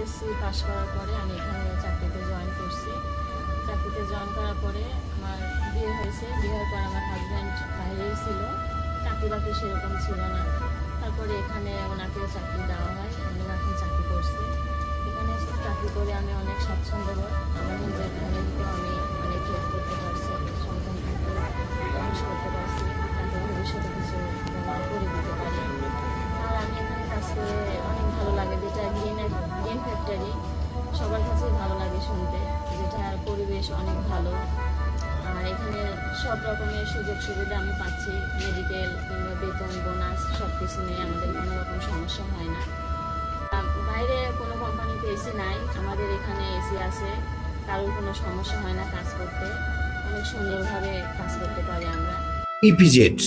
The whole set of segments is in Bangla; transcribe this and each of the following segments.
এসএসসি পাস করার পরে আমি এখানে চাকরিতে জয়েন করছি। চাকরিতে জয়েন করার পরে আমার বিয়ে হয়েছে। বিয়ের পর আমার হাজব্যান্ড বাইরেই ছিল, চাকরি বাকরি সেরকম ছিল না। তারপরে এখানে ওনাকে চাকরি দেওয়া হয়, উনি এখন চাকরি করছে। এখানে এসে চাকরি করে আমি অনেক স্বাচ্ছন্দ্যবোধ, আমার নিজের ফ্যামিলিকেও আমি অনেক হেল্প করতে পারছি, সন্তানকে মানুষ করতে পারছি, তাকে ভবিষ্যতে কিছু যেন করে দিতে পারি। আর আমি এখানে কাজ করে অনেক ভালো লাগে, যেটা গ্রিন ফ্যাক্টরি সবার কাছেই ভালো লাগে শুনতে, যেটার পরিবেশ অনেক ভালো। আর এখানে সব রকমের সুযোগ সুবিধা আমি পাচ্ছি, মেডিকেল কিংবা বেতন বোনাস সব কিছু নিয়ে আমাদের কোনো রকম সমস্যা হয় না। বাইরে কোনো কোম্পানিতে এসি নাই, আমাদের এখানে এসি আছে, কারোর কোনো সমস্যা হয় না কাজ করতে, অনেক সুন্দরভাবে কাজ করতে পারি আমরা। ইপিজেড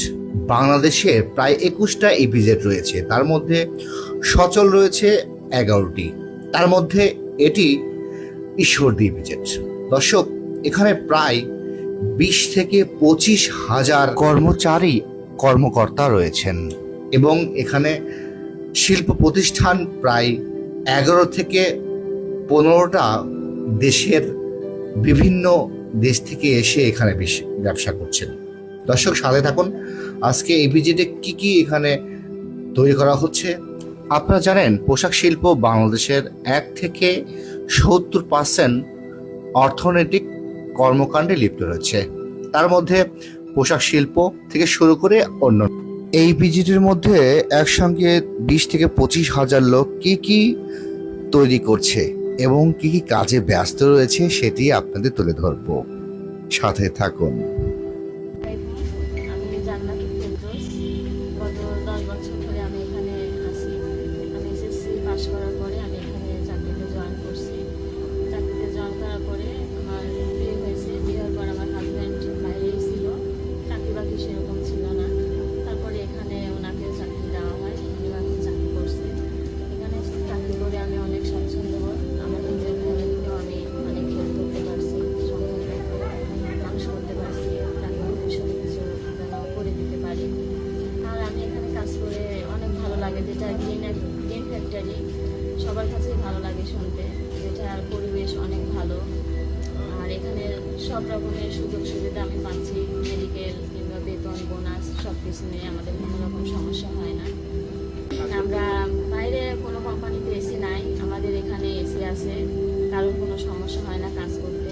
বাংলাদেশে প্রায় 21টা ইপিজেড রয়েছে, তার মধ্যে সচল রয়েছে 11টি, তার মধ্যে এটি ঈশ্বরদী ইপিজেড। দর্শক, এখানে প্রায় 20 থেকে 25 হাজার কর্মকর্তা রয়েছেন এবং এখানে শিল্প প্রতিষ্ঠান প্রায় 11 থেকে 15টা দেশের বিভিন্ন দেশ থেকে এসে এখানে ব্যবসা করছেন। দর্শক, সাথে থাকুন। আজকে ইপিজেডে কি কি এখানে তৈরি করা হচ্ছে। আপনারা জানেন, পোশাক শিল্প বাংলাদেশের 1 থেকে 70% অর্থনৈতিক কর্মকাণ্ডে লিপ্ত রয়েছে, তার মধ্যে পোশাক শিল্প থেকে শুরু করে অন্য। এই ইপিজেডের মধ্যে একসঙ্গে 20 থেকে 25 হাজার লোক কি কি তৈরি করছে এবং কি কি কাজে ব্যস্ত রয়েছে সেটি আপনাদের তুলে ধরব। সাথে থাকুন। আমি জান্নাতুল ফেরদৌস, গত 10 বছর ধরে আমি এখানে আছি। আমি এসএসসি পাস করার পরে আমি এখানে চাকরিতে জয়েন করছি। চাকরিতে জয়েন করার পরে আমার বিয়ে হয়েছে। বিয়ের পর আমার হাজব্যান্ড বাইরেই ছিল, চাকরি বাকরি সেরকম ছিল না। তারপরে এখানে ওনাকে চাকরি দেওয়া হয়, উনি এখন চাকরি করছে। এখানে চাকরি করে আমি অনেক স্বাচ্ছন্দ্যবোধ, আমার নিজের ফ্যামিলিকেও আমি অনেক হেল্প করতে পারছি, সন্তানকে মানুষ করতে পারছি, তাকে ভবিষ্যতে কিছু যেন করে দিতে পারি। আর আমি এখানে কাজ করে অনেক ভালো লাগে, যেটা গ্রিন ফ্যাক্টরি সবার কাছেই ভালো লাগে শুনতে, যেটার পরিবেশ অনেক ভালো। আর এখানে সব রকমের সুযোগ সুবিধা আমি পাচ্ছি, মেডিকেল কিংবা বেতন বোনাস সব কিছু নিয়ে আমাদের কোনো রকম সমস্যা হয় না। আমরা বাইরে কোনো কোম্পানিতে এসি নাই, আমাদের এখানে এসি আছে, কারোর কোনো সমস্যা হয় না কাজ করতে।